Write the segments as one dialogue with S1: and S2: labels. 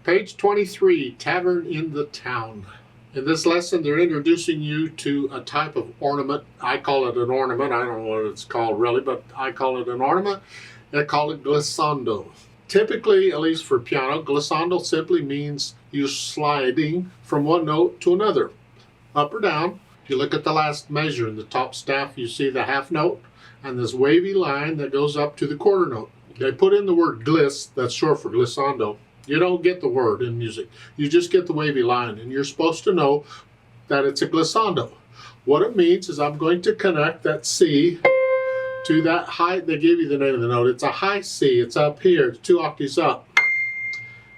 S1: Page 23, Tavern in the Town. In this lesson, they're introducing you to a type of ornament. I call it an ornament. I don't know what it's called really, but I call it an ornament. They call it glissando. Typically, at least for piano, glissando simply means you're sliding from one note to another, up or down. If you look at the last measure in the top staff, you see the half note and this wavy line that goes up to the quarter note. They put in the word gliss, that's short for glissando. You don't get the word in music. You just get the wavy line, and you're supposed to know that it's a glissando. What it means is I'm going to connect that C to that high. They give you the name of the note. It's a high C. It's up here. It's 2 octaves up.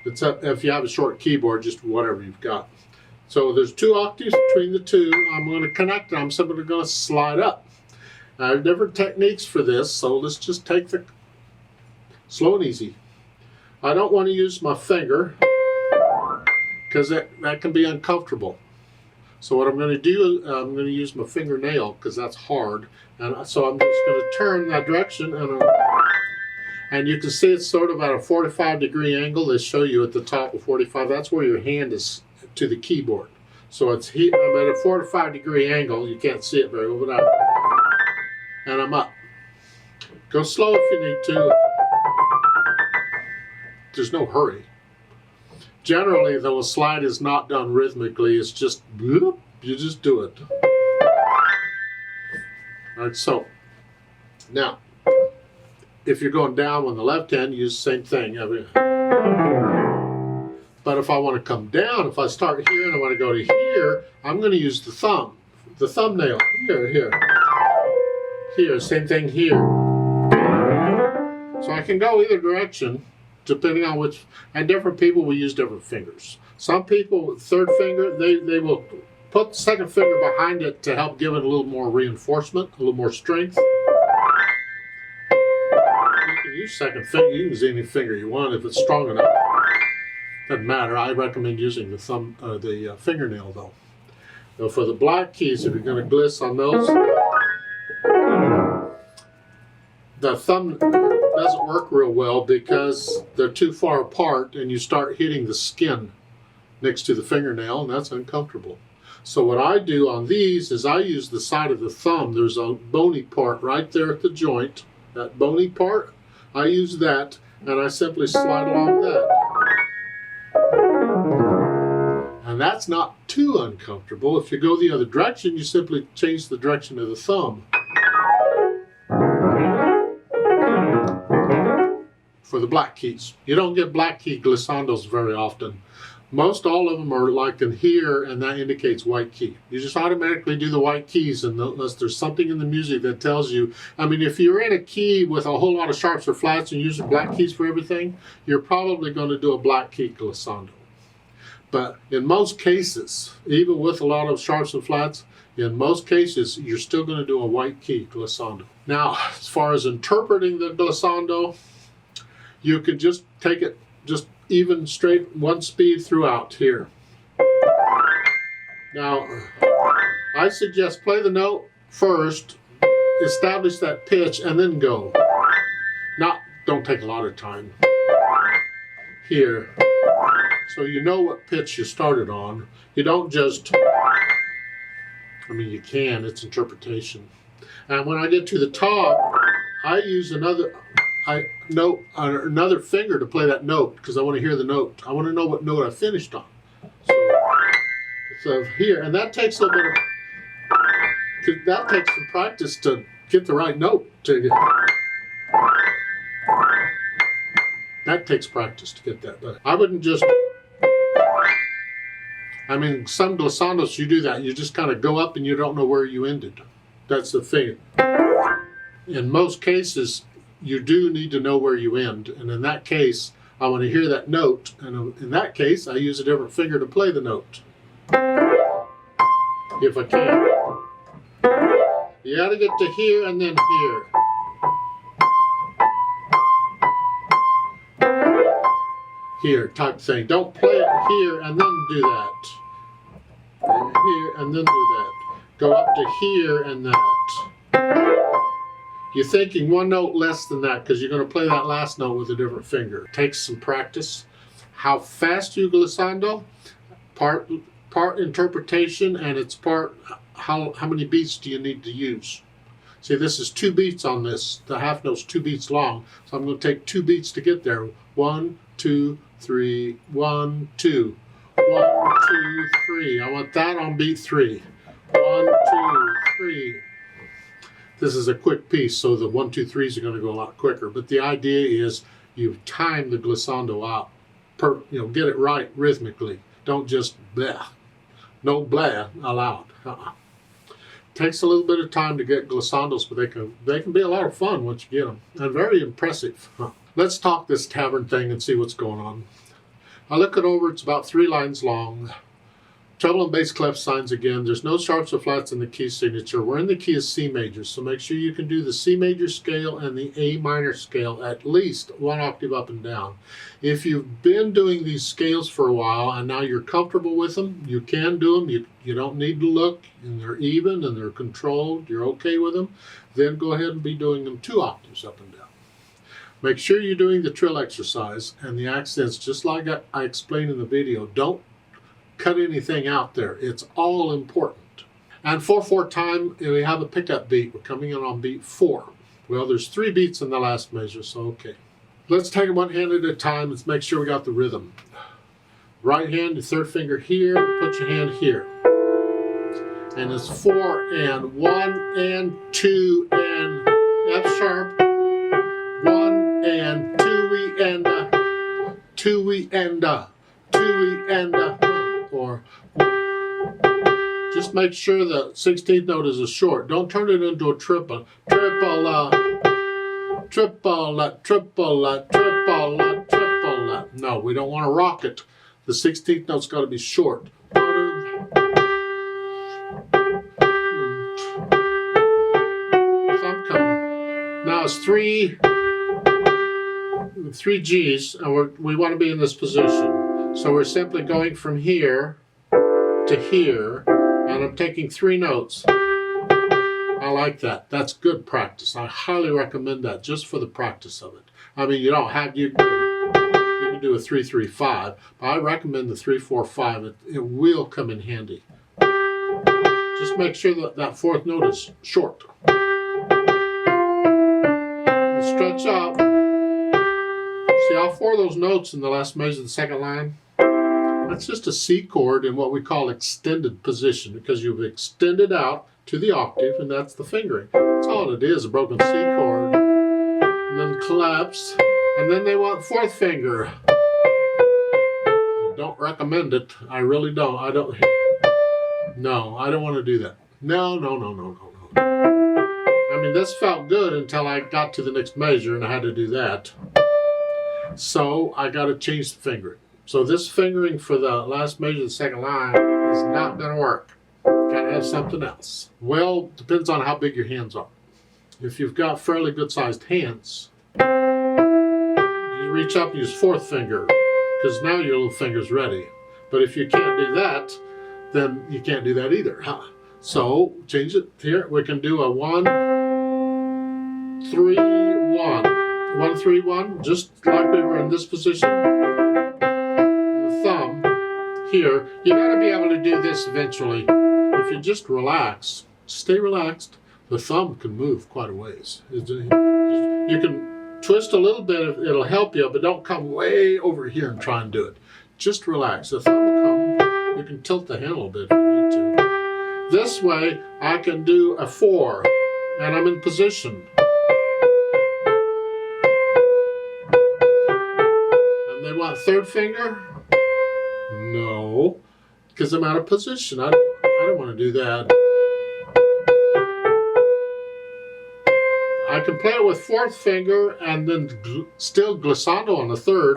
S1: It's up if you have a short keyboard, just whatever you've got. So there's 2 octaves between the two. I'm going to connect it. I'm simply going to slide up. Now, there are different techniques for this, so let's just take the slow and easy. I don't want to use my finger because that can be uncomfortable. So what I'm going to do, I'm going to use my fingernail because that's hard. And so I'm just going to turn that direction, and you can see it's sort of at a 45-degree angle. They show you at the top of 45. That's where your hand is to the keyboard. So it's I'm at a 45-degree angle. You can't see it very well, but and I'm up. Go slow if you need to. There's no hurry. Generally, though, a slide is not done rhythmically. It's just, bloop, you just do it. All right, so now, if you're going down on the left hand, use the same thing. But if I want to come down, if I start here and I want to go to here, I'm going to use the thumbnail. Here, same thing here. So I can go either direction, depending on which, and different people will use different fingers. Some people, third finger, they will put the second finger behind it to help give it a little more reinforcement, a little more strength. You can use second finger, you can use any finger you want if it's strong enough. Doesn't matter. I recommend using the fingernail though. Now for the black keys, if you're going to gliss on those, the thumb doesn't work real well because they're too far apart and you start hitting the skin next to the fingernail, and that's uncomfortable. So what I do on these is I use the side of the thumb. There's a bony part right there at the joint. That bony part, I use that, and I simply slide along that. And that's not too uncomfortable. If you go the other direction, you simply change the direction of the thumb. For the black keys. You don't get black key glissandos very often. Most all of them are like in here, and that indicates white key. You just automatically do the white keys unless there's something in the music that tells you. I mean, if you're in a key with a whole lot of sharps or flats and using black keys for everything, you're probably going to do a black key glissando. But in most cases, even with a lot of sharps and flats, in most cases, you're still going to do a white key glissando. Now, as far as interpreting the glissando, you can just take it just even straight one speed throughout here. Now, I suggest play the note first, establish that pitch, and then go. Don't take a lot of time. Here. So you know what pitch you started on. You don't just, I mean you can, it's interpretation. And when I get to the top, I use another finger to play that note because I want to hear the note. I want to know what note I finished on. So here, and that takes a little bit of, that takes some practice to get the right note. That takes practice to get that. But I wouldn't just, I mean, some glissandos you do that. You just kind of go up and you don't know where you ended. That's the thing. In most cases, you do need to know where you end, and in that case, I want to hear that note, and in that case, I use a different finger to play the note. If I can. You got to get to here and then here. Here type thing. Don't play it here and then do that. Here and then do that. Go up to here and that. You're thinking one note less than that because you're going to play that last note with a different finger. It takes some practice. how fast you glissando, part interpretation, and it's part how many beats do you need to use. See, this is 2 beats on this. The half note's 2 beats long, so I'm going to take 2 beats to get there. 1, 2, 3, 1, 2. 1, 2, 3. I want that on beat 3. 1, 2, 3. This is a quick piece, so the 1, 2, 3s are going to go a lot quicker. But the idea is you time the glissando out. Get it right rhythmically. Don't just bleh. No bleh allowed. Takes a little bit of time to get glissandos, but they can be a lot of fun once you get them, and very impressive. Let's talk this Tavern thing and see what's going on. I look it over. It's about 3 lines long. Treble and bass clef signs again. There's no sharps or flats in the key signature. We're in the key of C major, so make sure you can do the C major scale and the A minor scale at least 1 octave up and down. If you've been doing these scales for a while and now you're comfortable with them, you can do them. You don't need to look, and they're even and they're controlled. You're okay with them. Then go ahead and be doing them 2 octaves up and down. Make sure you're doing the trill exercise and the accents just like I explained in the video. Don't cut anything out there. It's all important. And 4/4 time, we have a pickup beat. We're coming in on beat 4. Well, there's 3 beats in the last measure, so okay. Let's take it one hand at a time. Let's make sure we got the rhythm. Right hand, your 3rd finger here, put your hand here. And it's 4 and 1 and 2 and F sharp. 1 and 2 and 2 and 2 and or just make sure the 16th note is a short. Don't turn it into a triple. Triple, triple, triple, triple, triple. No, we don't want to rock it. The 16th note's got to be short. Thumb coming. Now it's 3 G's, and we want to be in this position. So we're simply going from here to here, and I'm taking 3 notes. I like that. That's good practice. I highly recommend that just for the practice of it. I mean, you don't have, you can do a 3-3-5, but I recommend the 3-4-5. It will come in handy. Just make sure that that 4th note is short. And stretch out. See all 4 of those notes in the last measure of the 2nd line? That's just a C chord in what we call extended position, because you've extended out to the octave, and that's the fingering. That's all it is, a broken C chord. And then collapse, and then they want 4th finger. Don't recommend it. I really don't. No, I don't want to do that. No. I mean, this felt good until I got to the next measure, and I had to do that. So I got to change the fingering. So this fingering for the last measure of the 2nd line is not going to work. Got to have something else. Well, depends on how big your hands are. If you've got fairly good sized hands, you reach up and use 4th finger, because now your little finger's ready. But if you can't do that, then you can't do that either. So change it here. We can do a 1, 3, 1. 1, 3, 1, just like we were in this position. The thumb here. You got to be able to do this eventually. If you just relax, stay relaxed, the thumb can move quite a ways. You can twist a little bit, it'll help you, but don't come way over here and try and do it. Just relax. The thumb will come. You can tilt the hand a little bit if you need to. This way, I can do a 4, and I'm in position. They want 3rd finger? No, because I'm out of position. I don't want to do that. I can play it with 4th finger and then still glissando on the 3rd.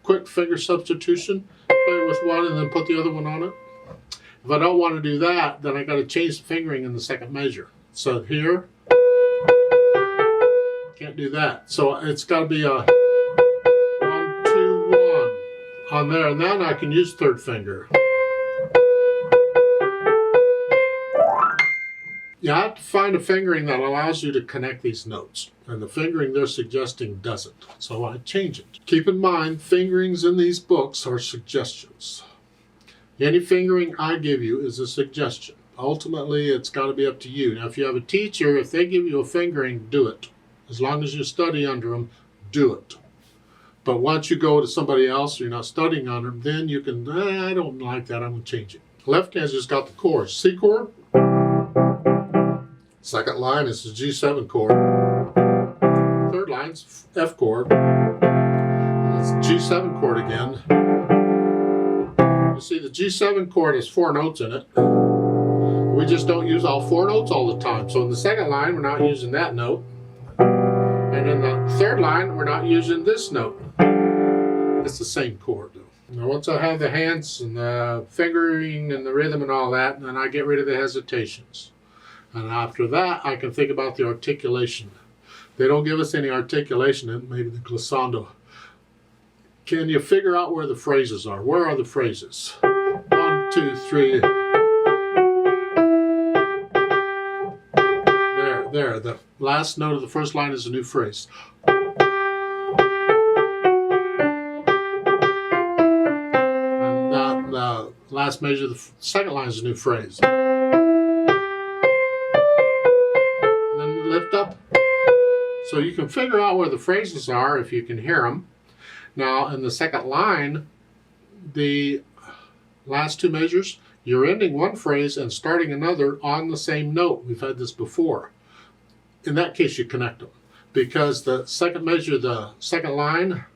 S1: Quick finger substitution. Play it with 1 and then put the other one on it. If I don't want to do that, then I got to change the fingering in the 2nd measure. So here, can't do that. So it's got to be a on there, and then I can use 3rd finger. You have to find a fingering that allows you to connect these notes. And the fingering they're suggesting doesn't. So I change it. Keep in mind, fingerings in these books are suggestions. Any fingering I give you is a suggestion. Ultimately, it's got to be up to you. Now, if you have a teacher, if they give you a fingering, do it. As long as you study under them, do it. But once you go to somebody else, or you're not studying under them, then you can, I don't like that, I'm going to change it. Left hand's just got the chords. C chord. Second line is the G7 chord. Third line's F chord. It's G7 chord again. You see, the G7 chord has 4 notes in it. We just don't use all 4 notes all the time. So in the second line, we're not using that note. And in the third line, we're not using this note. It's the same chord, though. Now, once I have the hands and the fingering and the rhythm and all that, then I get rid of the hesitations. And after that, I can think about the articulation. They don't give us any articulation in maybe the glissando. Can you figure out where the phrases are? Where are the phrases? 1, 2, 3. There. The last note of the first line is a new phrase. And the last measure of the second line is a new phrase. Lift up. So you can figure out where the phrases are if you can hear them. Now in the second line, the last 2 measures, you're ending one phrase and starting another on the same note. We've had this before. In that case, you connect them. Because the second measure, the second line,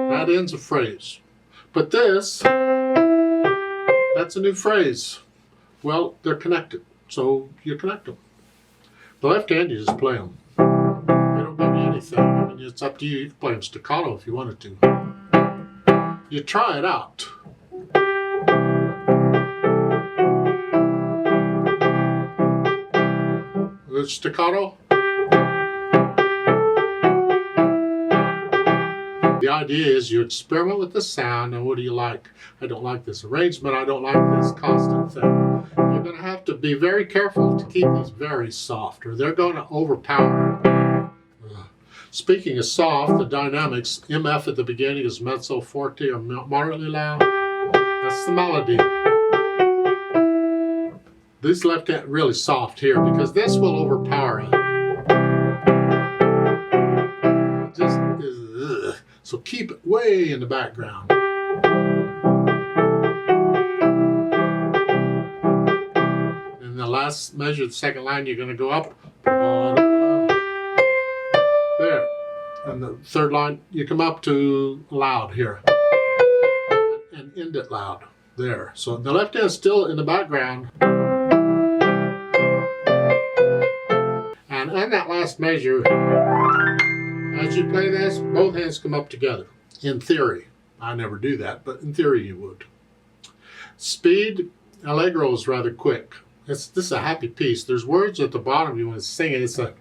S1: that ends a phrase. But this, that's a new phrase. Well, they're connected. So you connect them. The left hand, you just play them. They don't give you anything. I mean, it's up to you. You can play them staccato if you wanted to. You try it out. The staccato. The idea is you experiment with the sound and what do you like? I don't like this arrangement. I don't like this constant thing. You're going to have to be very careful to keep these very soft or they're going to overpower. Speaking of soft, the dynamics, MF at the beginning is mezzo forte or moderately loud. That's the melody. This left hand really soft here because this will overpower it. It just is, so keep it way in the background. And the last measure, the second line, you're going to go up. There. And the third line, you come up to loud here. And end it loud. There. So the left hand is still in the background. And on that last measure, as you play this, both hands come up together. In theory. I never do that, but in theory you would. Speed, allegro is rather quick. This is a happy piece. There's words at the bottom you want to sing it. It's a...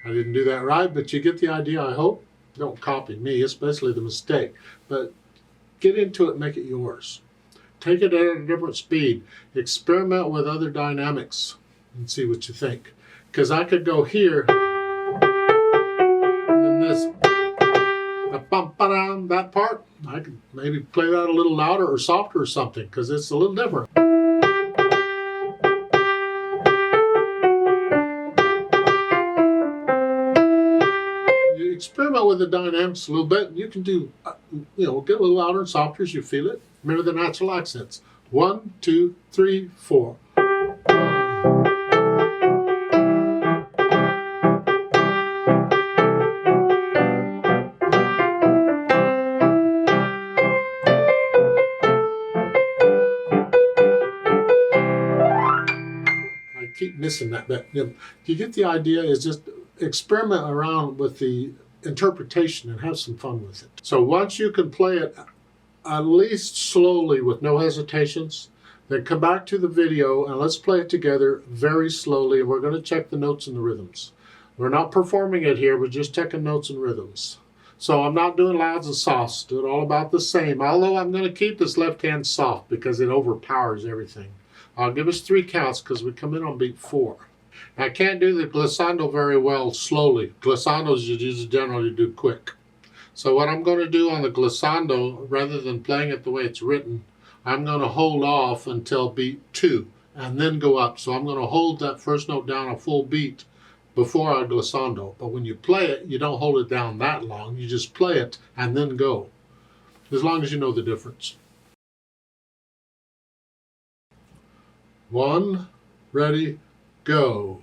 S1: I didn't do that right, but you get the idea, I hope. Don't copy me, especially the mistake. But get into it and make it yours. Take it at a different speed. Experiment with other dynamics and see what you think. Because I could go here, and then this, that part, I could maybe play that a little louder or softer or something, because it's a little different. Experiment with the dynamics a little bit. You can do, get a little louder and softer as you feel it. Remember the natural accents. 1, 2, 3, 4. I keep missing that bit. You get the idea. Is just experiment around with the interpretation and have some fun with it. So once you can play it at least slowly with no hesitations, Then come back to the video and let's play it together very slowly, and we're going to check the notes and the rhythms. We're not performing it here, we're just checking notes and rhythms. So I'm not doing louds and softs, do it all about the same, although I'm going to keep this left hand soft because it overpowers everything. I'll give us 3 counts because we come in on beat 4. Now, I can't do the glissando very well slowly. Glissandos you just generally do quick. So what I'm going to do on the glissando, rather than playing it the way it's written, I'm going to hold off until beat 2 and then go up. So I'm going to hold that first note down a full beat before I glissando. But when you play it, you don't hold it down that long. You just play it and then go, as long as you know the difference. 1, ready, go.